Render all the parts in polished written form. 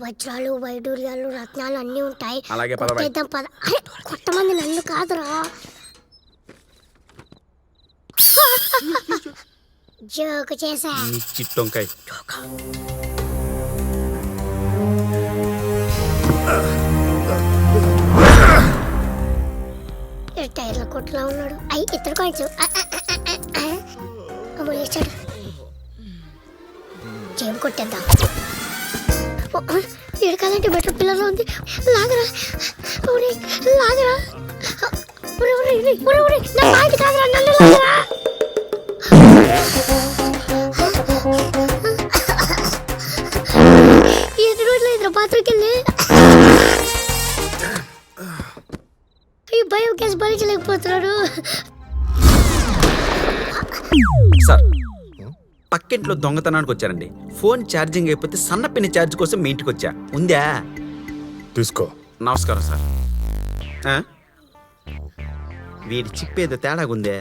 వజ్రాలు వైడూర్యాలు రత్నాలు అన్నీ ఉంటాయి. అలాగే కొట్టేద్దాం పద. అరే కొట్టమంది నన్ను కాదురా. జోకు చేసా. చిట్టొంకాయ టైర్ల కొట్టులా ఉన్నాడు. అయ్యి ఇతడు కొంచెం లేచాడు. జేబు కొట్టేద్దాం. ఏడు కదంటే బెటర్ పిల్లలు ఉంది. లాగరా లాగరా నా పాయింట్ కాదురా, నన్ను లాగరా. ఎదురు లేదు బాత్రూమ్కి వెళ్ళి ఈ భయం కేసు భరించలేకపోతున్నాడు. సార్, పక్కింట్లో దొంగతనానికి వచ్చారండి. ఫోన్ ఛార్జింగ్ అయిపోతే సన్నపిన్ని ఛార్జ్ కోసం మీ ఇంటికి వచ్చా. ఉందా? తీసుకో. నమస్కారం సార్. వీడి చిప్పేదో తేడాగుందే.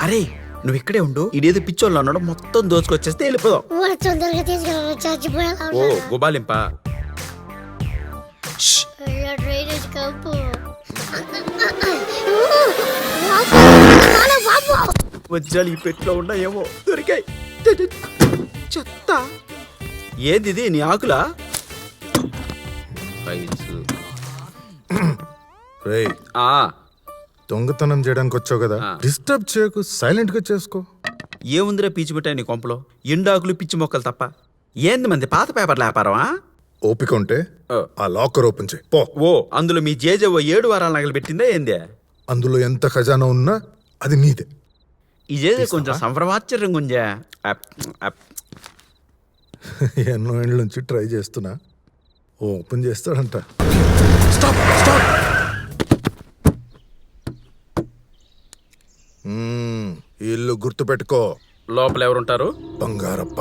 అరే నువ్వు ఇక్కడే ఉండు, ఇదేదో పిచ్చోళ్ళు అన్నాడు, మొత్తం దోచుకొచ్చేస్తే వెళ్ళిపోదాం. తొందరగా తీసుకెళ్ళి చచ్చిపోయేలా ఓ గుబాలింపా. డ్రైనేజ్ కంపు. వజ్రాలు ఈ పెట్లో ఉన్నాయేమో, దొరికాయి. చెత్త ఏది ఇది? నీ ఆకులా? రేయ్, దొంగతనం చేయడానికి వచ్చావు కదా, డిస్టర్బ్ చేయకు, సైలెంట్ గా చేసుకో. ఏముందిరా పీచి పెట్టాయి నీ కొంపలో? ఎండాకులు పిచ్చి మొక్కలు తప్ప. ఏంది మంది పాత పేపర్ల వ్యాపారమా? ఓపిక ఉంటే ఆ లాకర్ ఓపెన్ చేయి పో. ఓ అందులో మీ జేజవ్వ 7 వారాల నగలు పెట్టిందా ఏందే? అందులో ఎంత ఖజానా ఉన్నా అది నీదే. ఈ జేజ కొంచెం సంభ్రమాశ్చర్యంగా ఉందా? ఎన్నో ఏళ్ళ నుంచి ట్రై చేస్తున్నా, ఓపెన్ చేస్తాడంట. ఇల్లు గుర్తు పెట్టుకో. లోపల ఎవరుంటారు? బంగారప్ప,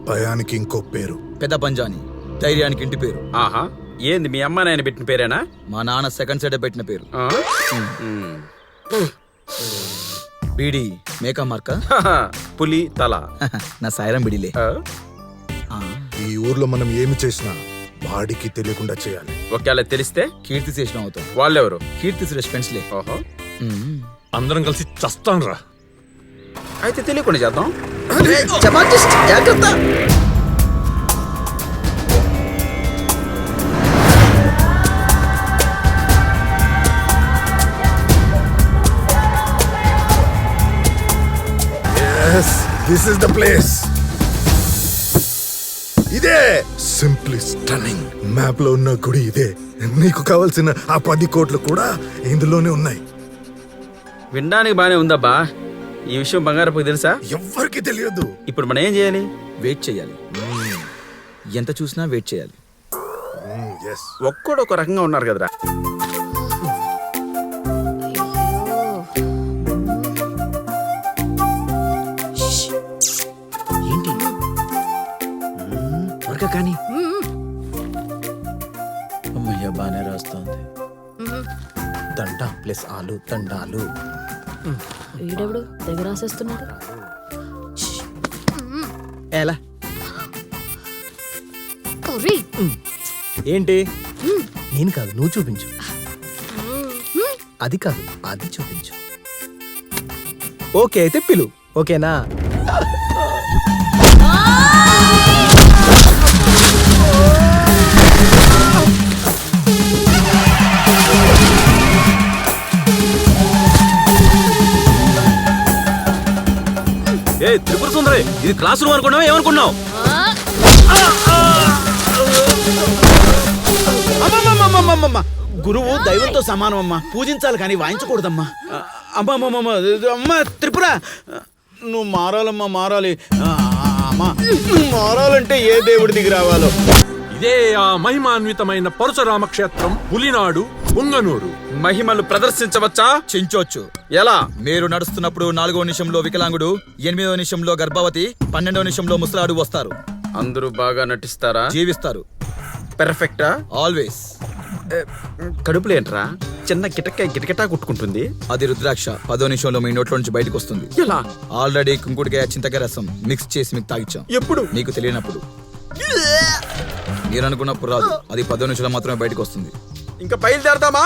భయానికి ఇంకో పేరు. పెద్ద పంజాని, ధైర్యానికి ఇంటి పేరు. ఆహా, ఏంది మీ అమ్మ నాయన పెట్టిన పేరేనా? మా నాన్న సెకండ్ సైడ్ పెట్టిన పేరు. బీడి మేకా మార్క. పులి తల. నా సాయిరం బిడిలే. ఈ ఊర్లో మనం ఏమి చేసినా వాడికి తెలియకుండా చేయాలి. ఒకవేళ తెలిస్తే కీర్తి చేసిన అవుతాం. వాళ్ళెవరు? కీర్తి సురేష్ ఫ్రెండ్స్ లే. ఓహో, అందరం కలిసి చస్తాను రా. అయితే తెలియకుండా చేద్దాం. జాగ్రత్త. This is the place. ఇదే సింప్లీ స్టన్నింగ్. మ్యాప్ లో ఉన్న గుడి ఇదే. నీకు కావాల్సిన ఆ 10 కోట్లు కూడా ఇందులోనే ఉన్నాయి. వినడానికి బానే ఉందబ్బా. ఈ విషయం బంగారపు తెలుసా? ఎవ్వరికి తెలియదు. ఇప్పుడు మనం ఏం చేయాలి? వెయిట్ చేయాలి. ఎంత చూసినా వెయిట్ చేయాలి. ఒక్కడు ఒక రకంగా ఉన్నారు కదరా. ఏంటి త్వరగా కానీ. అమ్మయ్య బానే రాస్తుంది. దండ ప్లస్ ఆలు దండాలు. వీడెవడు దగ్గర రాసేస్తున్నాడు? ఎలా ఏంటి? నేను కాదు, నువ్వు చూపించు. అది కాదు, అది చూపించు. ఓకే అయితే పిలు. ఓకేనా? ఏ త్రిపుర సుందరి, ఇది క్లాస్ రూమ్ అనుకున్నావా? ఏమనుకున్నావు? గురువు దైవంతో సమానం అమ్మా, పూజించాలి కానీ వాయించకూడదమ్మా. అమ్మమ్మమ్మ అమ్మ త్రిపుర, నువ్వు మారాలమ్మా, మారాలి. అమ్మా నువ్వు మారాలంటే ఏ దేవుడి దిగి రావాలో. ఇదే ఆ మహిమాన్వితమైన పరశురామ క్షేత్రం పులినాడు పుంగనూరు. మహిమలు ప్రదర్శించవచ్చా? చించొచ్చు. ఎలా? మీరు నడుస్తున్నప్పుడు 4వ నిమిషంలో వికలాంగుడు, 8వ నిమిషంలో గర్భవతి, 12వ నిమిషంలో ముసలాడు వస్తారు. అందరూ బాగా నటిస్తారా? జీవిస్తారు. పెర్ఫెక్టా? ఆల్వేస్. కడుపులో ఏంట్రా చిన్న కిటకిటా కుట్టుకుంటుంది? అది రుద్రాక్ష. 10వ నిమిషంలో మీ నోట్లో నుంచి బయటకు వస్తుంది. ఎలా? ఆల్రెడీ కుంకుడికాయ చింతకాయ రసం మిక్స్ చేసి మీకు తాగిచ్చాం. ఎప్పుడు? నీకు తెలియనప్పుడు. మీరు అనుకున్నప్పుడు రాదు, అది 10 నిమిషాలు మాత్రమే బయటకు వస్తుంది. ఇంకా బయలుదేరదామా?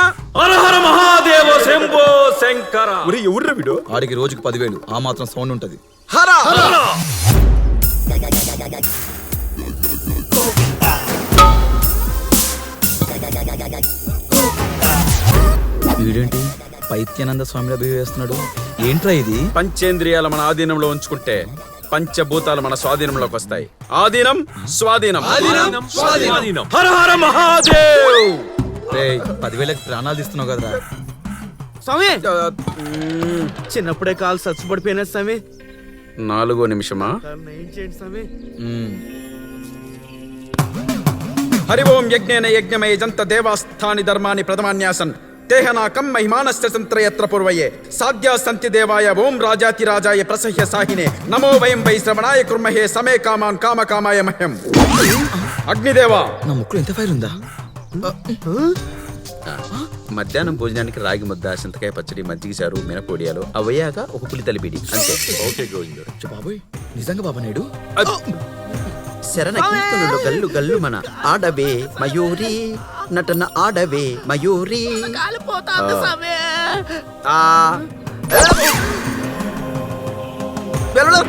మహాదేవ శంభో శంకర. ఎవర్రా వీడు? ఆడికి రోజుకి 10,000, ఆ మాత్రం సౌండ్ ఉంటది. హరా వీడేంటి పైత్యానంద స్వామిలో బిహేవ్ చేస్తున్నాడు? ఏంట్రా ఇది? పంచేంద్రియాలు మన ఆధీనంలో ఉంచుకుంటే పంచభూతాలు మన స్వాధీనంలోకి వస్తాయి. ఆధీనం స్వాధీనం. స్వాధీనం. హర హర మహాదేవ్. రేయ్, 10,000కి ప్రాణాలు తీస్తున్నావు కదరా. స్వామి చిన్నప్పుడే కాలు సచ్చుపడిపోయినా స్వామి. 4వ నిమిషమా? ఏం చేయండి స్వామి? హరి ఓం యజ్ఞేన యజ్ఞమయ జంత దేవాస్థాని ధర్మాని ప్రథమాన్యాసన్ తేహనాకం మహిమానస్య సంత్రయత్ర పూర్వయే సాధ్యా సంతి దేవాయ ఓం రాజాతి రాజాయ ప్రసహ్య సాహినే నమో వయం వై శ్రవణాయ కుర్మహే సమే కామాన్ కామ కామాయ మహ్యం. అగ్నిదేవా, నా ముక్కులో ఎంత ఫైర్ ఉందా? మధ్యాహ్నం భోజనానికి రాగి ముద్ద, చింతకాయ పచ్చడి, మజ్జిగ చారు, మినపోడియాలు, అవయ్యాక ఒక పులి తలిపిడి అంతే. ఓకే గోవింద. బాబోయ్, నిజంగా బాబా నాయుడు? శరణ కీర్తనులు గల్లు గల్లు మన ఆడవే మయూరి నటన ఆడవే మయూరి. ఆ, వెళ్ళు.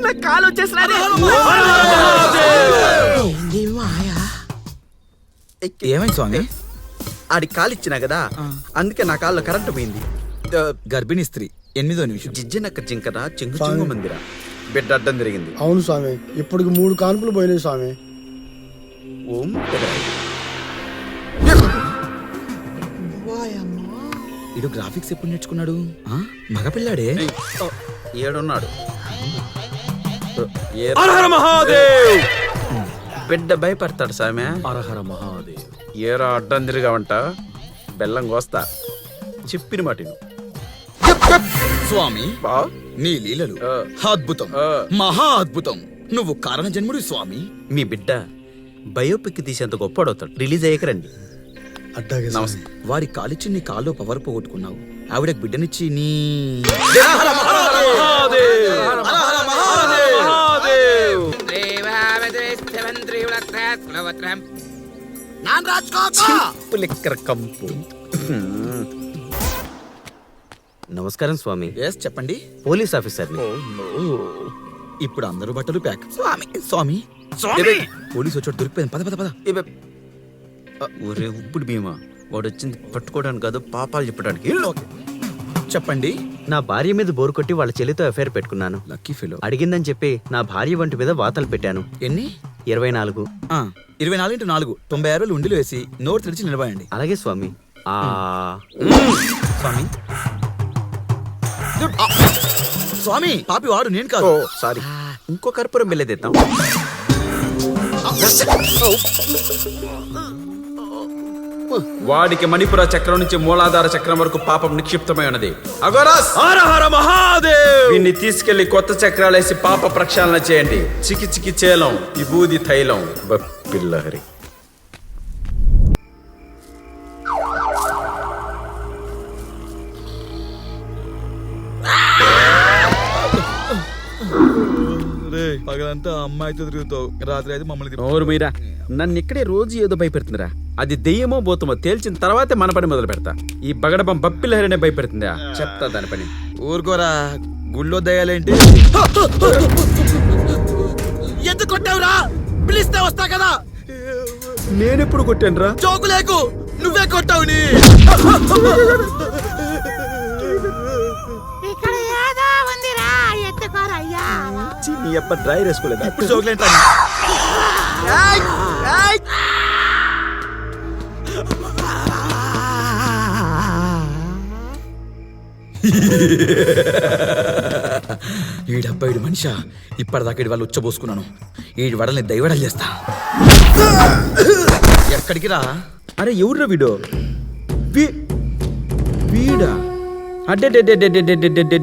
నా కాలు వచ్చేసినది. ఏమైంది స్వామి? ఆడి కాలిచ్చినా కదా, అందుకే నా కాళ్ళలో కరెంటు పోయింది. గర్భిణీ స్త్రీ 8వ నిమిషం. జిజ్జనక్క జింకన చెంగు చెంగు మందిరా బిడ్డ అడ్డం జరిగింది. అవును స్వామి, ఇప్పటికి 3 కాన్పులు పోయినాయి స్వామి. ఓం ఇడు గ్రాఫిక్స్ ఎప్పుడు నేర్చుకున్నాడు? మగపిల్లాడే. ఏడున్నాడు. హర హర మహాదేవ్. బిడ్డ భయపడతాడు సామె. హర హర మహాదేవ్. ఏరా అడ్డం తిరిగావంట, బెల్లం కోస్తా. చెప్పిన మాటిను. స్వామి, బా నీ లీలలు అద్భుతం, మహా అద్భుతం. నువ్వు కారణ జన్ముడు స్వామి. మీ బిడ్డ బయోపిక్ తీసేంత గొప్పడవుతాడు. రిలీజ్ అయ్యకరండి. అట్టాగే నమస్తే. వారి కాలిచ్చి నీ కాల్లో పవర్ పోగొట్టుకున్నావు. ఆవిడకి బిడ్డనిచ్చి నీ కంపు. నమస్కారం స్వామి. ఎస్ చెప్పండి. పోలీస్ ఆఫీసర్ని. ఇప్పుడు అందరూ బట్టలు ప్యాక్. స్వామి స్వామి పోలీసు వచ్చాడు, దొరికిపోయింది. పద పద పద. ఒరే ఉప్పుడు భీమా, వాడు వచ్చింది పట్టుకోవడానికి కాదు, పాపాలు చెప్పడానికి. చెప్పండి. నా భార్య మీద బోరు కొట్టి వాళ్ళ చెల్లితో అఫైర్ పెట్టుకున్నాను. Lucky fellow. అడిగిందని చెప్పి నా భార్య వంటి మీద వాతలు పెట్టాను. ఎన్ని? 24. 24x4 96 ఉండిలో వేసి నోరు తెరిచి నిలబడండి. అలాగే స్వామి. స్వామి స్వామి పాపి వాడు, నేను కాదు. సారీ, ఇంకో కర్పూరం వెళ్ళేదేద్దాం. వాడికి మణిపుర చక్రం నుంచి మూలాధార చక్రం వరకు పాపం నిక్షిప్తమై ఉన్నది. అగోరాస్, హర హర మహాదేవ్. వీన్ని తీసుకెళ్లి కొత్త చక్రాలేసి పాప ప్రక్షాళన చేయండి. చికి చికి చేలం, విభూది తైలం, బప్పిల్లహరి. పగలంతా అమ్మాయితో తిరుగుతావు, రాత్రి అయితే మమ్మల్ని నోరు మీరా. నన్ను ఇక్కడే రోజు ఏదో భయపెడుతుందిరా. అది దెయ్యమో భూతమో తేల్చిన తర్వాతే మన పని మొదలు పెడతా. ఈ బగడబం బప్పిలహరినే భయపెడుతుందా? చెప్తా దాని పని. ఊరుకోరా, గుళ్ళో దయ్యాలేంటి? ఎందుకు కొట్టావురా? పిలిస్తే వస్తా కదా. నేనెప్పుడు కొట్టాను రా? జోకు లేకు, నువ్వే కొట్టావు. ఇక్కడ ఏదో ఉందిరా, ఎత్తుకోరయ్యా. నీ అప్ప డ్రై వేసుకోలేదా? ఇప్పుడు జోకులేంటా? ఈడబ్బాయిడు మనిషా, ఇప్పటిదాకా ఇడి వాళ్ళు ఉచ్చబోసుకున్నాను. ఈడి వడల్ని దైవడలు చేస్తా. ఎక్కడికి రా? అరే ఎవర్రా వీడు? వీడా? అడ్డే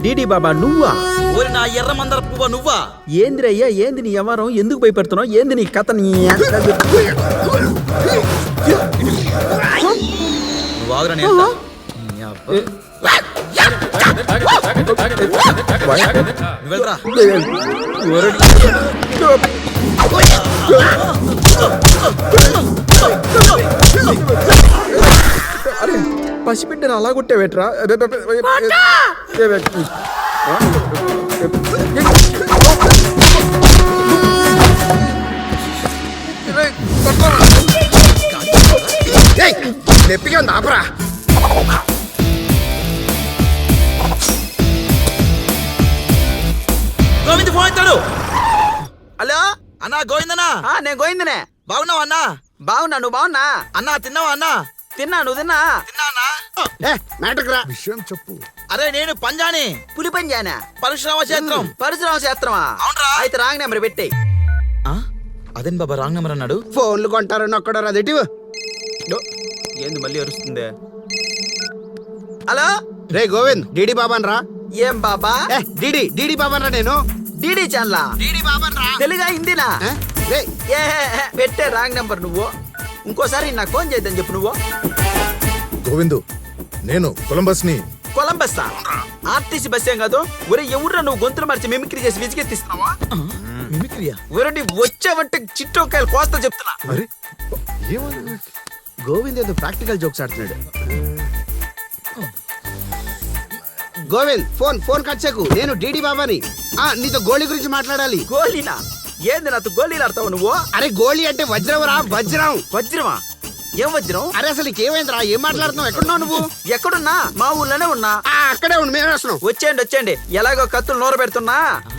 డీడీ బాబా నువ్వా? ఓరి నా ఎర్ర మందర పువ్వ నువ్వా? ఏందిరా అయ్యా, ఏంది నీ వ్యవహారం? ఎందుకు భయపెడుతున్నావు? ఏంది నీ కథ? నువ్వు ఆగురా, నేను వెళ్తా. నువ్వు వెళ్ళరా. అరే పసిబిడ్డను అలా కొట్టేవేట్రా? నొప్పిగా ఉంది ఆపరా. గోవింద్ ఫోన్ ఎత్తాడు. హలో అన్నా, గోవిందనా? నేను గోయిందనే. బాగున్నావా అన్నా? బాగున్నా, నువ్వు బాగున్నా? అన్నా తిన్నావా అన్నా? తిన్నా, నువ్వు తిన్నా? తిన్నా అన్నా. మ్యాటర్ రా. విషయం చెప్పు. అరే నేను పంజాని, పులి పంజానా? పరశురామ క్షేత్రం. పరశురామ శాస్త్రమా? అవునరా. అయితే రాంగ్ నెంబర్ పెట్టే. అదేం బాబా రాంగ్ నెంబర్ అన్నాడు? ఫోన్లు కొంటారని ఒక్కడో అదేటి. ఏంది మళ్ళీ అరుస్తుందే? హలో రే గోవింద్, డీడీ బాబాన్ రా. ఏం బాబా? డీడీ బాబాన్ రా నేను. డీడీ ఛానలా? డీడీ బాబాన్ రా. తెలుగా హిందీనా? రే పెట్టే రాంగ్ నెంబర్ నువ్వు. ఇంకోసారి నాకు ఫోన్ చేద్దాం చెప్పు నువ్వు. గోవిందు, నేను కొలంబస్ ని. కొలంబస్ ఆర్టీసీ బస్ ఏం కాదు. ఒరే ఎవరురా నువ్వు గొంతులు మార్చి మిమిక్రీ చేసి విజికెత్తిస్తున్నావా? మిమిక్రియా? ఒరే వచ్చావంటే చిట్టోకాయలు కోస్తా చెప్తున్నా. అరే ఏమన్నా? గోవింద్ ఏదో ప్రాక్టికల్ జోక్స్ ఆడుతున్నాడు. గోవింద్ ఫోన్ కట్ చేయకు. నేను డీడీ బాబాని. నీతో గోళీ గురించి మాట్లాడాలి. గోళీనా? ఏంది నాతో గోళీలు ఆడతావు నువ్వు? అరే గోళీ అంటే వజ్రం రా, వజ్రం. వజ్రమా? ఏం వజ్రం? అరే అసలు నీకేమైందిరా? ఏం మాట్లాడుతున్నావు? ఎక్కడున్నావు నువ్వు? ఎక్కడున్నా? మా ఊర్లోనే ఉన్నా. అక్కడే ఉండు, మేము వస్తున్నాం. వచ్చేయండి ఎలాగో కత్తులు నూర పెడుతున్నా.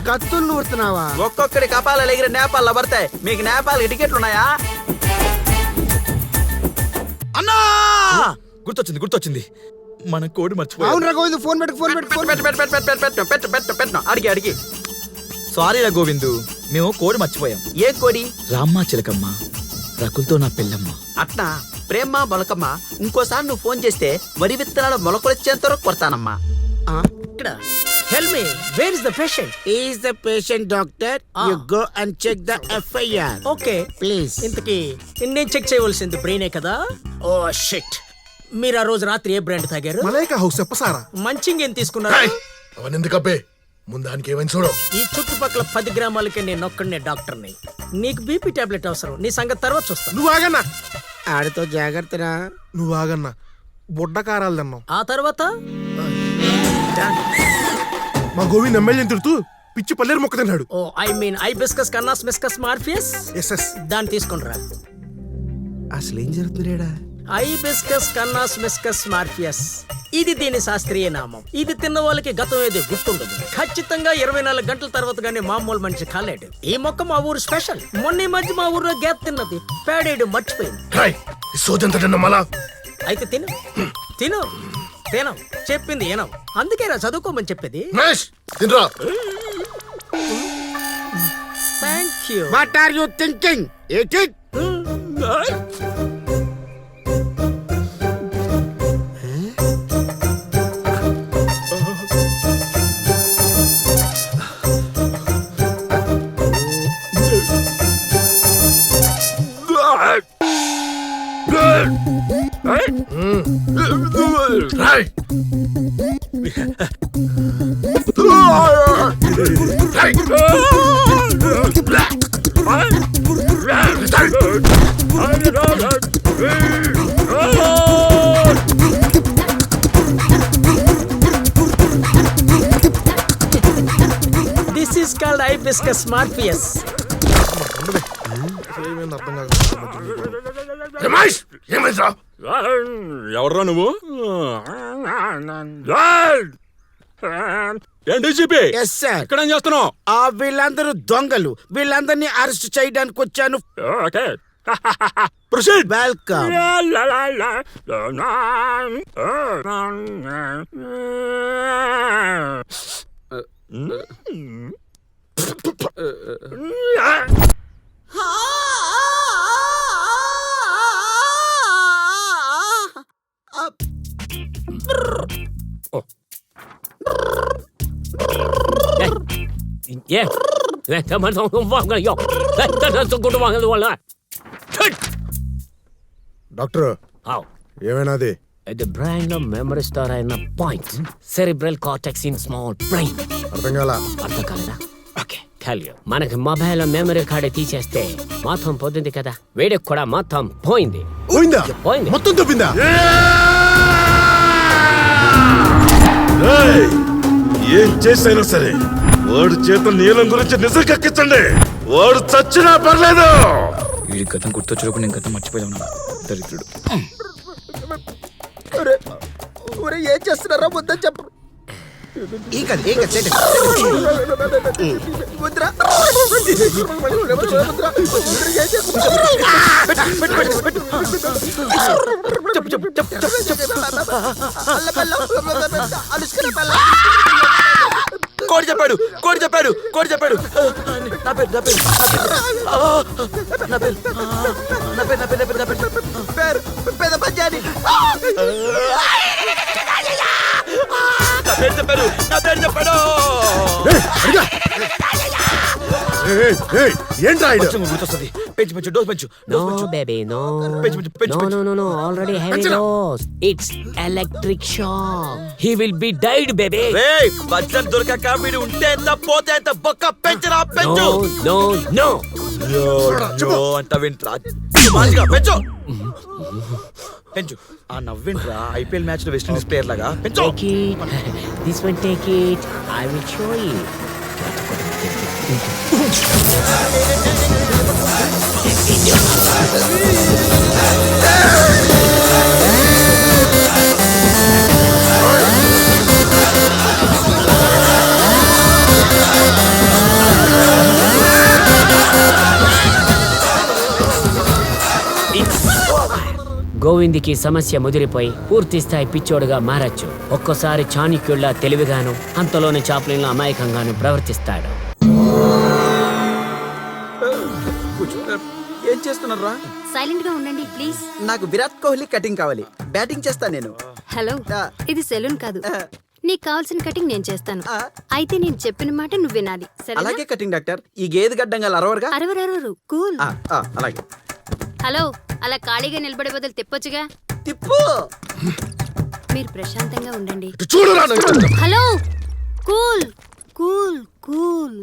కత్తులు నూరుతున్నావా? ఒక్కొక్కడి కపాల ఎగిరి నేపాల్లో పడతాయి. మీకు నేపాల్కి టికెట్లు ఉన్నాయా? అన్నా గుర్తొచ్చింది. మన కోడి మర్చిపోయా. అవునరా గోవింద్, ఫోన్ పెట్టు. అడిగి సారీ రా గోవిందు, మేము కోడి మర్చిపోయాం. ఏ కోడి? రామ్మ చిలకమ్మ, రకులతో నా పెళ్ళమ్మ. అట్నా? ప్రేమ మొలకమ్మ. ఇంకోసారి నువ్వు ఫోన్ చేస్తే వరి విత్తనాలు మొలకొచ్చేంత వరకు కొడతానమ్మా. Tell me, where is the patient? Is the patient doctor? You go and check the FIR. Okay. Please. ఇంతకీ నేను చెక్ చేయవలసింది బ్రెయినే కదా? Oh shit. మీరు ఆ రోజు రాత్రి ఏ బ్రాండ్ తాగారు? మలైకా హౌస్ చెప్పసారా? మంచింగ్ ఏం తీసుకున్నారు? అవన్నీ ఎందుకబ్బే, ముందానికి ఏమైంది చూడు. ఈ చుట్టుపక్కల 10 గ్రామాలకే నేను ఒక్కడనే డాక్టర్ని. నీకు బీపీ టాబ్లెట్ అవసరం. నీ సంగతి తర్వాత చూస్తాను. నువ్వు ఆగన్నా, ఆడితో జాగ్రత్తరా. నువ్వు ఆగన్నా. బొడ్డ కారాలు తిన్నావు. ఆ తర్వాత మా గోవింద్ ఎమ్మెల్యేని తిడుతూ పిచ్చి పల్లేరు మొక్క తిన్నాడు. ఓ ఐ మీన్ ఐబిస్కస్ కన్నాస్ మిస్కస్ మార్ఫియస్. ఎస్ఎస్ దాన్ని తీసుకుంటారా? అసలు ఏం జరుగుతుందిరా? ఐబిస్కస్ కన్నాస్ మిస్కస్ మార్ఫియస్. ఇది దీని శాస్త్రీయ నామం. ఇది తిన్న వాళ్ళకి గతం ఏది గుర్తుండదు. ఖచ్చితంగా 24 గంటల తర్వాత గానీ మామూలు మనిషి కాలేడు. ఈ మొక్క మా ఊరు స్పెషల్. మొన్న ఈ మధ్య మా ఊర్లో గ్యాప్ తిన్నది. పేడేడు మర్చిపోయింది. సోదంత తిన్న మళ్ళా. అయితే తిను చెప్పింది ఏనవు. అందుకేరా చదువుకోమని చెప్పేది. తినరా. Thank you. What are you thinking? Eat it. This is called hibiscus Morpheus. ఎవర్రా నువ్వు? ఏంటి చెప్పి ఇక్కడ ఏం చేస్తున్నావు? వీళ్ళందరూ దొంగలు. వీళ్ళందరినీ అరెస్ట్ చేయడానికి వచ్చాను. Okay proceed. వెల్కమ్. డాక్టర్ ఏమైనాది? ఇది బ్రెయిన్ లో మెమరీ స్టోర్ అయిన point cerebral cortex in small brain. అర్థం కాలా? అర్థం కాలేదా? Okay tell you. మనకి మొబైల్ లో మెమరీ కార్డు తీసేస్తే మొత్తం పోతుంది కదా, వీడికి కూడా మొత్తం పోయింది. పోయిందా? పోయింది. మొత్తం తప్పిందా? ఏం చేసైనా సరే వాడు చేత నీలం గురించి నిజం కక్కించండి. వాడు చచ్చినా పర్లేదు. వీడి గతం గుర్తొచ్చినప్పుడు నేను గతం మర్చిపోయాను. దరిద్రుడు. ఏం చేస్తున్నారా ముద్దని చెప్పు. ముద్ర కోడి చెప్పాడు, కోడి చెప్పాడు, కోడి చెప్పాడు. నా పేరు నా పేరు నా పేరు నా పేరు నా పేరు నా పేరు పేరు పెద్ద పంచాయతీ. నా పేరు చెప్పాడు, నా పేరు చెప్పాడు. ఏంట్రా ఇది? గుర్తొస్తుంది. పెంచు పెంచు, డోస్ పెంచు. No baby, no. పెంచు పెంచు, పెంచు No, no, no, no. Already heavy dose. It's electric shock. He will be died, baby. రేయ్, వజ్రం దొరకక వీడు ఉంటే ఎంత పోతే ఎంత బొక్క పెంచురా, పెంచు. No, no, no. యో అంట వింట్రా. మంచిగా పెంచు. పెంచు. ఆ నవ్వింట్రా ఐపీఎల్ మ్యాచ్ లో వెస్ట్ ఇండీస్ ప్లేయర్ లాగా పెంచు. Take it. This one, take it. I will show you. గోవింద్కి సమస్య ముదిరిపోయి పూర్తి స్థాయి పిచ్చోడుగా మారచ్చు. ఒక్కోసారి చాణక్యుల్లా తెలివిగాను, అంతలోని చాప్లిన్లో అమాయకంగాను ప్రవర్తిస్తాడు. ఏం చేస్తున్నారా? సైలెంట్ గా ఉండండి ప్లీజ్. నాకు విరాట్ కోహ్లీ కటింగ్ కావాలి. బ్యాటింగ్ చేస్తా నేను. హలో, ఇది సెలూన్ కాదు. నీకు కావాల్సిన కటింగ్ నేను చేస్తాను. అయితే నేను చెప్పిన మాట నువ్వు వినాలి. అలాగే కటింగ్ డాక్టర్. ఈ గేదె గడ్డంగా అరవరుగా. అరవరు కూల్. అలాగే. హలో, అలా ఖాళీగా నిలబడే బదులు తిప్పొచ్చుగా. తిప్పు. మీరు ప్రశాంతంగా ఉండండి. చూడరా హలో, కూల్ కూల్ కూల్.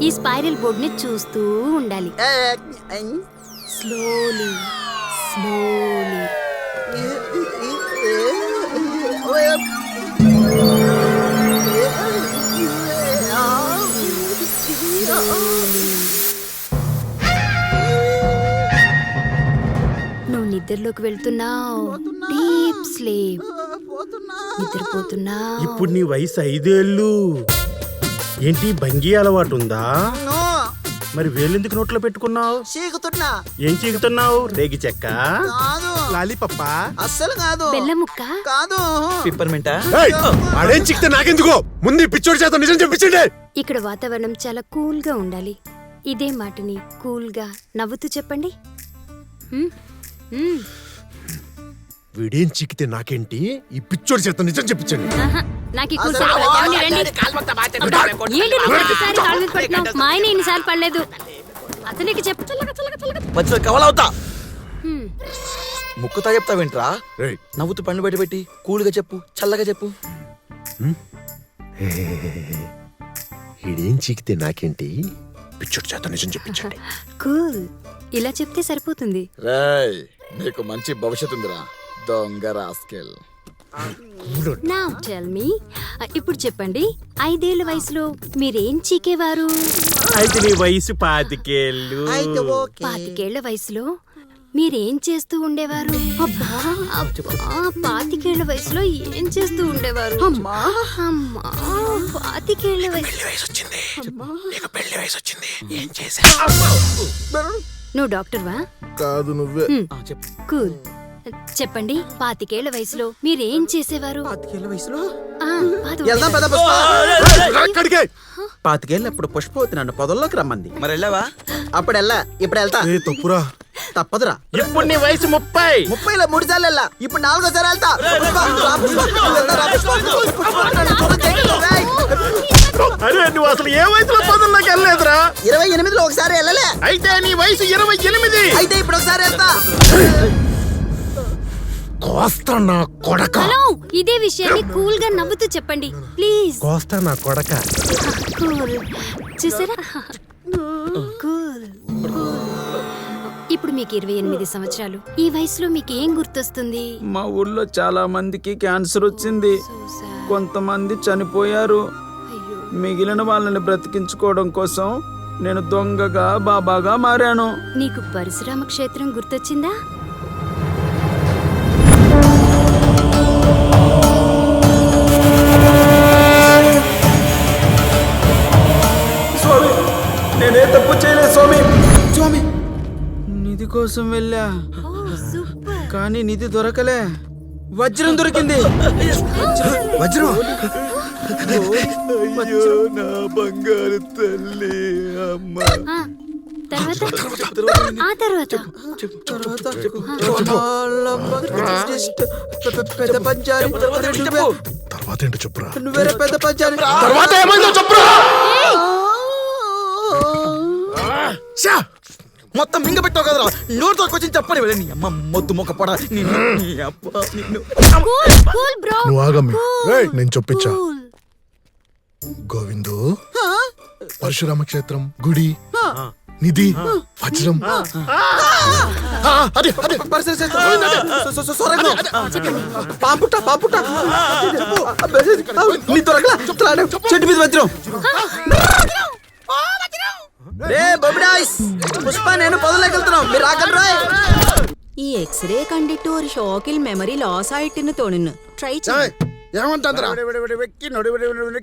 ఈ స్పైరల్ బోర్డ్ ని చూస్తూ ఉండాలి. Slowly slowly. నువ్వు నిద్రలోకి వెళ్తున్నావు. Deep sleep. నిద్రపోతున్నావు. ఇప్పుడు నీ వయసు 5 ఏళ్ళు. ఏంటి భంగి అలవాటు ఉందా? మరి వేలెందుకు నోట్లో పెట్టుకున్నావు? చీకుతున్నా. ఏం చీకుతున్నావు? రేగి చెక్క, కాదు. లాలీపప్ప, అస్సలు కాదు. బెల్లం ముక్క కాదు. పిప్పర్మెంటా? అడేం చిక్తే నాకెందుకో? ముందు ఈ పిచ్చోడి చేత నిజం చెప్పించండి. ఇక్కడ వాతావరణం చాలా కూల్ గా ఉండాలి. ఇదే మాటని కూల్ గా నవ్వుతూ చెప్పండి. వీడేం చిక్కితే నాకేంటి? ఈ పిచ్చోడి చేత నిజం చెప్పించండి. నాకు ఈ కూల్ ఏంటి రండి. ఏంటి నువ్వు ప్రతిసారి కాళ్ళ మీద పడుతున్నావు? మా ఆయన ఎన్నిసార్లు పడలేదు. అతనికి చెప్పు. మధ్యలో కవలవుతా. ముక్కుతా చెప్తావేంట్రా? రేయ్, నవ్వుతూ పండ్లు బయట పెట్టి కూల్గా చెప్పు, చల్లగా చెప్పు. వీడేం చిక్కితే నాకేంటి? పిచ్చోడి చేత నిజం చెప్పించండి. కూల్. ఇలా చెప్తే సరిపోతుంది. రేయ్, నీకు మంచి భవిష్యత్తు ఉందిరా దొంగ రాస్కెల్. నా టెల్ మీ. ఇప్పుడు చెప్పండి, 5 ఏళ్ల వయసులో మీరేం చీకేవారు? అయితే నీ వయసు 25 ఏళ్ళు. 25 ఏళ్ల వయసులో మీరేం చేస్తూ ఉండేవారు? అబ్బా, 25 ఏళ్ల వయసులో ఏం చేస్తూ ఉండేవారు? అమ్మా 25 ఏళ్ల వయసు. ఏం చేశా? నువ్వు డాక్టర్వా? కాదు, నువ్వే. కూల్. చెప్పండి, 25 ఏళ్ల వయసులో మీరేం చేసేవారు? 25 వయసులో ఆ, పాదు. వెళ్దాం పద పుష్ప. అక్కడికే 25 అప్పుడు పుష్పవతి నన్ను పొదల్లోకి రమ్మంది. మరి వెళ్ళావా? అప్పుడు వెళ్ళా, ఇప్పుడు వెళ్తా. తప్పురా. తప్పదురా. ఇప్పుడు నీ వయసు 30. 30లో 3 సార్లు వెళ్ళా, ఇప్పుడు 4వ సారి వెళ్తా. పుష్ప, రా పుష్ప, రా పుష్ప, పుష్ప, నన్ను చూడొద్దు. రేయ్. అరే నువ్వు అసలు ఏ వయసులో పొదల్లోకి వెళ్ళలేదురా? 28లో ఒకసారి వెళ్ళలే. అయితే నీ వయసు 28. అయితే ఇప్పుడు ఒకసారి వెళ్తా. కోస్తా నా కొడక. హలో, ఇదే విషయాన్ని కూల్ గా నవ్వుతూ చెప్పండి ప్లీజ్. కోస్తా నా కొడక. కూల్ చూసారా? కూల్. ఇప్పుడు మీకు 28 సంవత్సరాలు. ఈ వయసులో మీకు ఏం గుర్తొస్తుంది? మా ఊళ్ళో చాలా మందికి క్యాన్సర్ వచ్చింది, కొంతమంది చనిపోయారు. మిగిలిన వాళ్ళని బ్రతికించుకోవడం కోసం నేను దొంగగా బాబాగా మారాను. నీకు పరశురామ క్షేత్రం గుర్తొచ్చిందా? స్వామి, నేనే తప్పు చేయలేదు స్వామి. స్వామి, నిధి కోసం వెళ్ళా, కానీ నిధి దొరకలే. వజ్రం దొరికింది. వజ్రం. అయ్యో నా బంగారు తల్లి అమ్మ. ఆ తర్వాత పెద్ద పంచాలి. తర్వాత ఏంటో చెప్పురా. నువ్వేరే పెద్ద పంచాలి. తర్వాత ఏమైందో చెప్పురా. మొత్తం మింగ పెట్టావు కదరా, నోటితో వచ్చి చెప్పని వెళ్ళి నీ అమ్మ మొద్దు మొక్క పడ. నువ్వు ఆగమ్మి, నేను చొప్పించా. గోవిందు, పరశురామ క్షేత్రం, గుడి, నిధి, వజ్రం. పాపుట పాపుట నీ దొరకలా? చెట్టు మీద వజ్రం. రే బొబిడాయ్స్, పుష్ప నేను പൊതുലെത്തുന്നു. మీరు రాకండి. ഈ എക്സ്റേ കണ്ടിട്ട് ഒരു ഷോക്കിൽ മെമ്മറി ലോസ് ആയിട്ടിന്ന് തോന്നുന്നു. ട്രൈ ఏమంటారా?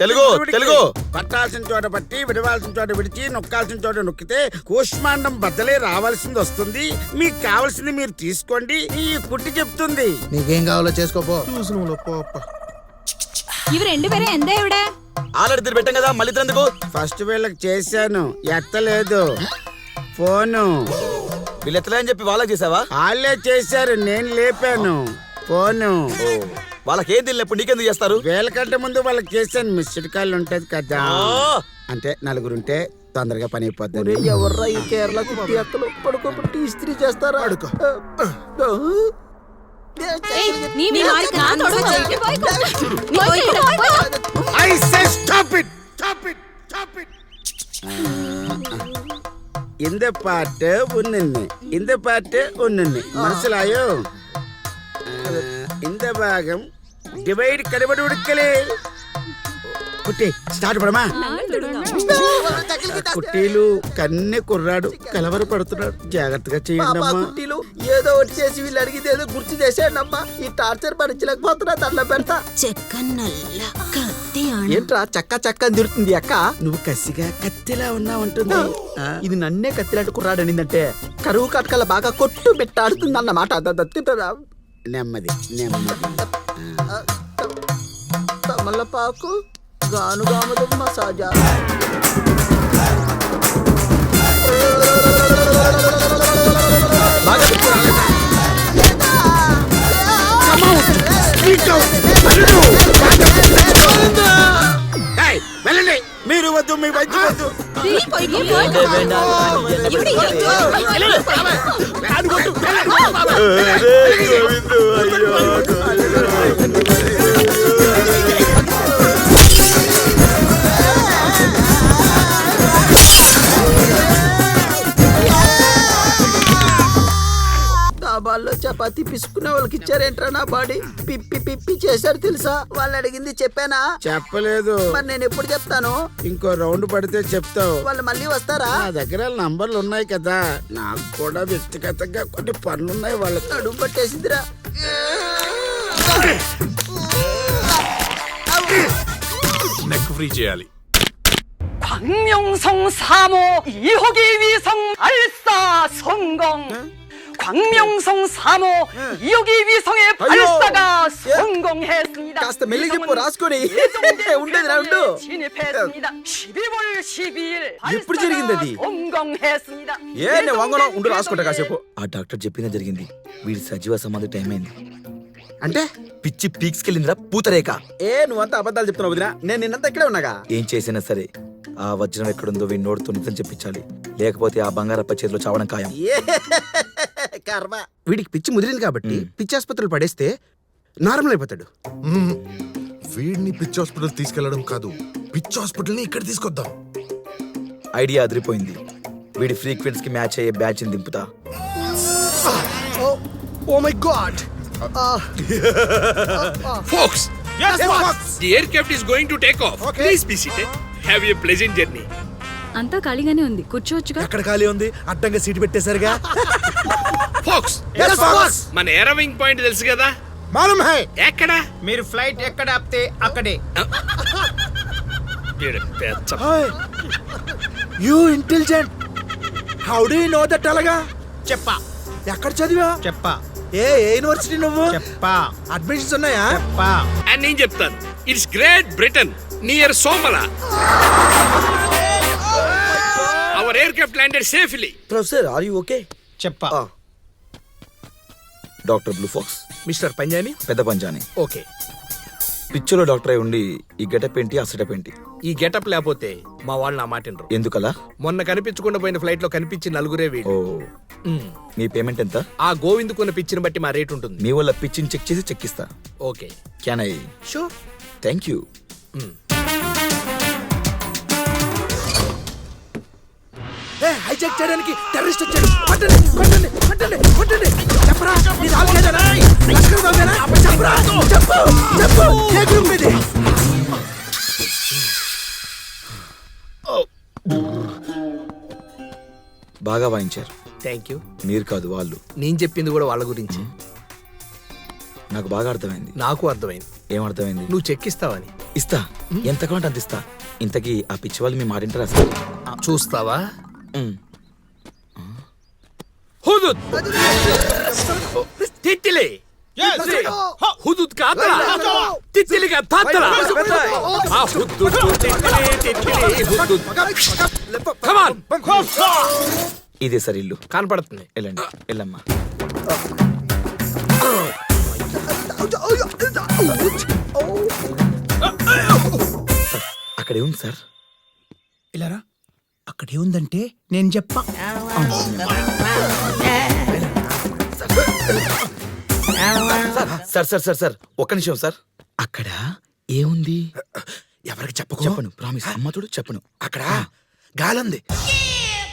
తెలుగు తెలుగు పట్టాల్సిన చోట పట్టి, విడవాల్సిన చోట విడిచి, నొక్కాల్సిన చోట నొక్కితే కూష్మాండం బద్దలే రావాల్సింది వస్తుంది. మీకు కావాల్సింది మీరు తీసుకోండి, ఈ కుట్టి చెప్తుంది. నీకేం కావాలో చేసుకోపో. ഇവർ രണ്ടുപേരെ എന്താ ഇവിടെ? ఆల్రెడీ తిరిగి పెట్టాం కదా, మళ్ళీ ఎందుకు? ఫస్ట్ వీళ్ళకి చేశాను, ఎత్తలేదు ఫోను. వీళ్ళు ఎత్తలేని చెప్పి వాళ్ళకి చేసావా? వాళ్ళే చేశారు, నేను లేపాను ఫోను. వాళ్ళకి ఏం తెలియదు, ఇప్పుడు నీకెందుకు చేస్తారు? వీళ్ళకంటే ముందు వాళ్ళకి చేశాను. మిస్డ్ కాల్ ఉంటది కదా, అంటే నలుగురుంటే తొందరగా పని అయిపోతుంది. ఎవర్రా ఈ కేరళ కుట్టి అక్కలు పడుకోబెట్టి ఇస్త్రీ చేస్తారా? అడుకో. I say stop it, stop it, stop it. இந்த பாட்டு ஒன்னு, இந்த பாட்டு ஒன்னு. മനസ്സിലായോ? இந்த பாகம் డివైడ్ కడబడి ఉడకలే. కుట్టి స్టార్ట్ పడమా. కుట్టీలు కన్నె కుర్రాడు కలవరపడుతున్నాడు, జాగ్రత్తగా చేయండి అమ్మా. కుట్టీలు ఏదో ఒకటి చేసి వీళ్ళు అడిగింది ఏదో గుర్తు చేసేయండి అమ్మా. ఈ టార్చర్ భరించలేకపోతున్నా, దాంట్లో పెడతా. ఏంట్రా చక్క చక్క అని తిరుగుతుంది అక్క? నువ్వు కసిగా కత్తిలా ఉన్నావంటుంది. ఇది నన్నే కత్తిలాంటి కుర్రాడు అనిందంటే కరువు కట్కల బాగా కొట్టు పెట్టాడుతుంది అన్నమాట. నెమ్మది నెమ్మది. తమలపాకు గానుగామదు మసాజా. వెళ్ళండి, మీరు వద్దు, మీ వైద్యం వద్దు. డాబాల్లో చపాతీ పిసుకునే వాళ్ళకి ఇచ్చారేంట్రా నా బాడీ? పిప్పి పిప్పి చేశారు తెలుసా? వాళ్ళు అడిగింది చెప్పానా? చెప్పలేదు. మరి నేను ఎప్పుడు చెప్తాను? ఇంకో రౌండ్ పడితే చెప్తావు. వాళ్ళు మళ్ళీ వస్తారా? నా దగ్గర నంబర్లు ఉన్నాయి కదా, నాకు కూడా వ్యక్తిగతంగా కొన్ని పనులున్నాయి. వాళ్ళకి అడుగు పట్టేసిందిరా. నెక్ ఫ్రీ చేయాలి. 광명성 3호 2호기 위성 발사 성공. 광명성 3호 2호기 위성의 발사가 성공했습니다. కాస్త మెల్లి చెప్పు, రాసుకొని ఉండేది రాండు. 진입했습니다. 12월 12일 ఎప్పుడు జరిగింది అది? 성공했습니다. నేను వంగను, ఉండు రాసుకుంటా కాసేపు. ఆ డాక్టర్ చెప్పిందే జరిగింది. వీడి సజీవ సమాధి టైం అయింది. అంటే పిచ్చి పీక్స్ కెళ్ళిందిరా పూతరేక. నువ్వంతా అబద్ధాలు చెప్తున్నావు వదినా. నేను నిన్నంతా ఇక్కడే ఉన్నాగా. ఏం చేసినా సరే ఆ వజ్రం ఎక్కడుందో వీడి నోటితో నిజం చెప్పించాలి, లేకపోతే ఆ బంగారప్ప చేతిలో చావడం ఖాయం. కర్మ. వీడికి పిచ్చి ముదిరింది కాబట్టి పిచ్చి ఆసుపత్రులు పడేస్తే నార్మల్ అయిపోతాడు. వీడిని పిచ్ హాస్పిటల్ తీసుకెళ్లడం కాదు, పిచ్ హాస్పిటల్ ని ఇక్కడ తీసుకొద్దాం. ఐడియా అదిరిపోయింది. వీడి ఫ్రీక్వెన్సీకి మ్యాచ్ అయ్యే బ్యాచ్ దింపుతా. Oh my god. Folks, the aircraft is going to take off. Please be seated. Have a pleasant journey. అంతా ఖాళీగానే ఉంది, కూర్చోవచ్చుగా. ఎక్కడ ఖాళీ ఉంది? అడ్డంగా సీట్ పెట్టేశారుగా. Folks, మన ఏరోవింగ్ పాయింట్ తెలుసు కదా? మాలూమ్ హై. ఎక్కడ? మీరు ఫ్లైట్ ఎక్కడ ఆపితే అక్కడే. ఈడ పెచ్చ. You intelligent. How do you know that? అలాగా చెప్పా ఎక్కడ చదివా? చెప్పా ఏ యూనివర్సిటీ నువ్వు? చెప్పా అడ్మిషన్స్ ఉన్నాయా? చెప్పా. అని నేను చెప్తాను. It's great Britain near Somalia. Our aircraft landed safely. Professor are you okay? చెప్పా. Doctor blue fox. Mister Panjani. పెద్ద పంజాని. ఓకే. పిక్చర్లో డాక్టర్ అయి ఉండి ఈ గెటప్ ఏంటి, ఆ సెటప్ ఏంటి? ఈ గెటప్ లేకపోతే మా వాళ్ళు నా మాటినరు. ఎందుకలా? మొన్న కనిపించకుండా పోయిన ఫ్లైట్ లో కనిపించి నలుగురే ఓ, వీళ్ళు. మీ పేమెంట్ ఎంత? ఆ గోవింద్ కొన్న పిచ్చిని బట్టి మా రేట్ ఉంటుంది. మీ వల్ల పిచ్చిని చెక్ చేసి చెక్కిస్తా. Okay. Can I? Sure. Thank you. Hijack చేయడానికి టెర్రరిస్ట్ వచ్చాడు. కొట్టండి కొట్టండి కొట్టండి కొట్టండి. చెప్పరా నీది ఆల్కేదానా? లష్కర్ బాబేనా? చెప్పరా చెప్పు చెప్పు. ఏ గ్రూప్ ఇది? బాగా వాయించారు. Thank you. మీరు కాదు, వాళ్ళు. నేను చెప్పింది కూడా వాళ్ళ గురించి. నాకు బాగా అర్థమైంది. నాకు అర్థమైంది. ఏం అర్థమైంది? నువ్వు చెక్కిస్తావని. ఇస్తా, ఎంత కావాలంటే అంత ఇస్తా. ఇంతకీ ఆ పిచ్చి వాళ్ళు మీ మాట వింటారా అసలు? చూస్తావా? హుదుద్ తిత్తిలి. హుదుద్ కాతరా తిత్తిలిగా తాతరా. ఆ Hudhud Titli Hudhud. Come on. ఇదే సార్ ఇల్లు. కనపడుతుంది. వెళ్ళండి, వెళ్ళమ్మా. అక్కడే ఉంది సార్. ఇలారా, అక్కడే ఉందంటే నేను చెప్పా. సార్ సార్ సార్ సార్ ఒక్క నిమిషం సార్. అక్కడ ఏముంది? ఎవరికి చెప్పకు. చెప్పను, ప్రామిస్. అమ్మతోడు చెప్పను. అక్కడ గాలుంది.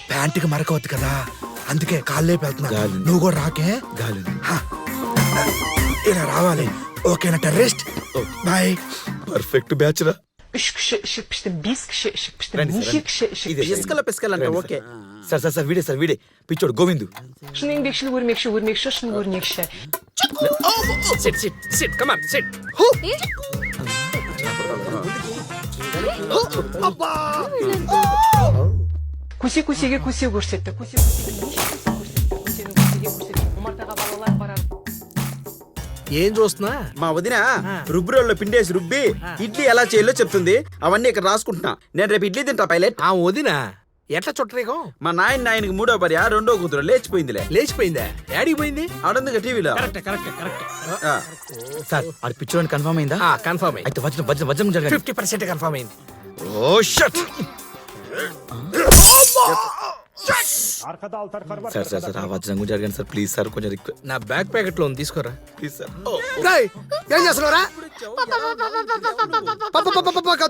ప్యాంటుకి మరకవద్దు కదా, అందుకే కాళ్ళే వెళ్తున్నా. గాలి. నువ్వు కూడా రాకే. గాలి. ఇలా రావాలి. ఓకేనా టెర్రరిస్ట్? బాయ్. పర్ఫెక్ట్ బ్యాచ్ రా. పిస్కల పిస్కల అంటే ఓకే. సార్ సార్ సార్ వీడే సార్, వీడే పిచ్చోడు Govindu. SIT SIT SIT. Come on SIT. Kusi kusiga kusi көрсетті. Kusi kusiga омартаға балалар барады. ఏం చూస్తున్నా? మా వదిన రుబ్బురోల్లో పిండేసి రుబ్బి ఇడ్లీ ఎలా చేయాలో చెప్తుంది. అవన్నీ ఇక్కడ రాసుకుంటున్నా. నేను రేపు ఇడ్లీ తింటా పైలట్. ఆ వదినా ఎట్లా చుట్టరేకం? మా నాయనకి మూడో భార్య రెండో కూతురు లేచిపోయిందిలే. లేచిపోయిందా? డాడీ పోయింది. ఆడుందిగా టీవీలో. Correct correct correct. సార్ ఆడు పిచ్చోడు కన్ఫర్మ్ అయిందా? కన్ఫర్మ్ అయింది. అయితే వజ్రం వజ్రం వజ్రం జరగాలి. 50% కన్ఫర్మ్ అయింది. ఓ షట్. సార్ సార్ సార్ ఆ వజ్రం జరగండి సార్, ప్లీజ్ సార్. కొంచెం రిక్వెస్ట్. నా బ్యాక్ ప్యాకెట్ లో ఉంది, తీసుకోరా ప్లీజ్ సార్. ఏం చేస్తున్నారా?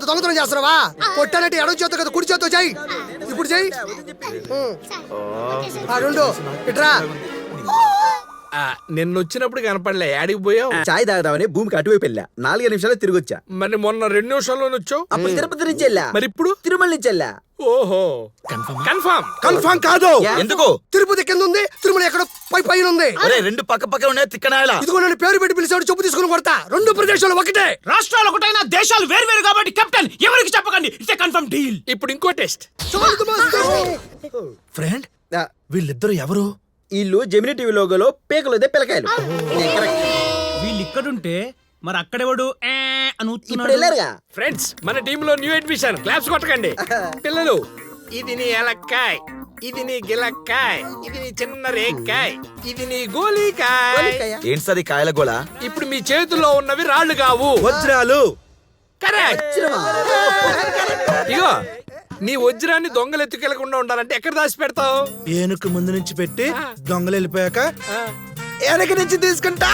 దొంగతనం చేస్తున్నావా? కొట్టానంటే ఎడవ చేతో కదా కుడి చేతో చేయి. ఇప్పుడు చేయి. రెండు ఇట్రా. నిన్న వచ్చినప్పుడు కనపడలే, యాడికి పోయావు? చాయ్ తాగదామని భూమికి అటువైపు వెళ్ళా. 4 నిమిషాలు తిరిగి వచ్చా. మరి మొన్న 2 నిమిషాల్లోనే వచ్చావు. అప్పుడు తిరుపతి నుంచి వెళ్ళా. మరి ఇప్పుడు తిరుమల నుంచి వెళ్ళా. ఓహో, కన్ఫర్మ్. కన్ఫర్మ్ కాదు. ఎందుకు? తిరుపతి కింద ఉంది, తిరుమల ఎక్కడ పైన ఉంది. అరే రెండు పక్క పక్కన ఉన్నాయి తిక్కనాయలా. ఇదిగో నన్ను పేరు పెట్టి పిలిచాడు, చెప్పు తీసుకుని కొడతా. 2 ప్రదేశాలు ఒకటే. రాష్ట్రాలు ఒకటైనా దేశాలు వేరు వేరు కాబట్టి కెప్టెన్ ఎవరికి చెప్పకండి. It's confirm deal. ఇప్పుడు ఇంకో టెస్ట్. ఫ్రెండ్, వీళ్ళిద్దరు ఎవరు? వీళ్ళు జెమిని టీవీ లోగోలో పేకలు పిల్లకాయలు. వీళ్ళు ఇక్కడుంటే మరి అక్కడెవడు ఇప్పుడు వెళ్ళారుగా. ఫ్రెండ్స్, మన టీమ్ లో న్యూ అడ్మిషన్. క్లాప్స్ కొట్టకండి పిల్లలు. ఇది నీ ఎలక్కాయ్, ఇది నీ గిలక్కాయ్, ఇది నీ చిన్న రేక్కాయ్, ఇది నీ గోలీకాయ్. ఏంటి సార్ ఈ కాయల గోళ? ఇప్పుడు మీ చేతుల్లో ఉన్నవి రాళ్ళు కావు, వజ్రాలు. కరెక్ట్. ఇగో నీ వజ్రాన్ని దొంగలు ఎత్తుకెళ్లకుండా ఉండాలంటే ఎక్కడ దాచి పెడతావు? ఏనుకు ముందు నుంచి పెట్టి దొంగలు వెళ్ళిపోయాక వెనక నుంచి తీసుకుంటా.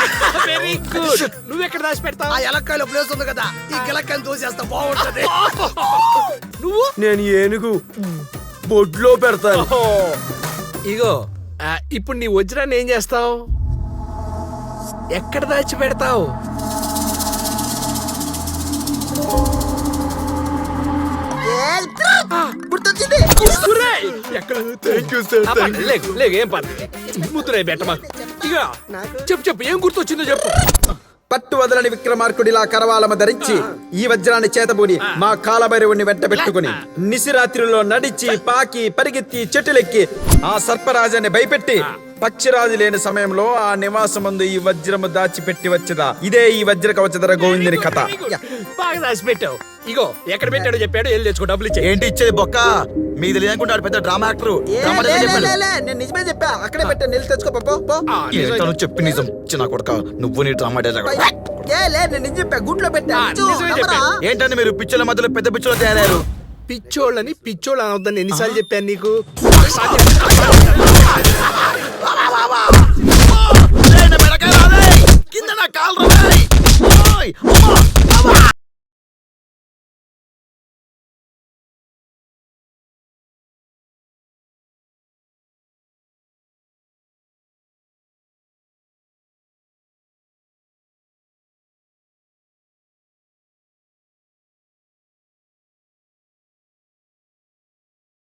Very good. నువ్వు ఎక్కడ దాచి పెడతావు? ఆ ఎలక్కాయలో ప్లేస్ ఉంది కదా, ఈ గిలక్కాయలు తోసేస్తా, బాగుంటది. నువ్వు? నేను ఏనుగు బొడ్లో పెడతాను. ఇగో ఇప్పుడు నీ వజ్రాన్ని ఏం చేస్తావు? ఎక్కడ దాచి పెడతావు? గుర్తొచ్చింది. ఏం పర్లేదు, ముద్దులే బెట్టమా. ఇక చెప్పు ఏం గుర్తొచ్చిందో చెప్పు. పట్టు వదలని విక్రమార్కుడిలా కరవాలమ ధరించి ఈ వజ్రాన్ని చేతబూని మా కాలభైరవుని వెంట పెట్టుకుని నిశిరాత్రిలో నడిచి పాకి పరిగెత్తి చెట్టులెక్కి ఆ సర్పరాజాన్ని భయపెట్టి పక్షిరాజు లేని సమయంలో ఆ నివాసమందు ఈ వజ్రము దాచిపెట్టి వచ్చేదా. ఇదే ఈ వజ్ర కవచధర గోవిందుని కథ. బాగా దాచి పెట్టావు. ఇగో ఎక్కడ పెట్టాడో చెప్పాడు, వెళ్ళి తెచ్చుకో, డబ్బులు ఇచ్చే. ఏంటి ఇచ్చేది బొక్క? మీకు తెలియనుకుంటాడు పెద్ద డ్రామా యాక్టర్. నేను నిజమే చెప్పా, అక్కడే పెట్టా, నిల్ తెచ్చుకో పో. చెప్పి నిజం చిన్న కొడక, నువ్వు నీ డ్రామా డైలాగ్. నేను నిజం చెప్పా, గుంట్లో పెట్టా. ఏంటంటే మీరు పిచ్చోళ్ళ మధ్యలో పెద్ద పిచ్చోళ్ళు తయారయ్యారు. పిచ్చోళ్ళని పిచ్చోళ్ళు అనొద్దని ఎన్నిసార్లు చెప్పాను నీకు? కింద నా కాలు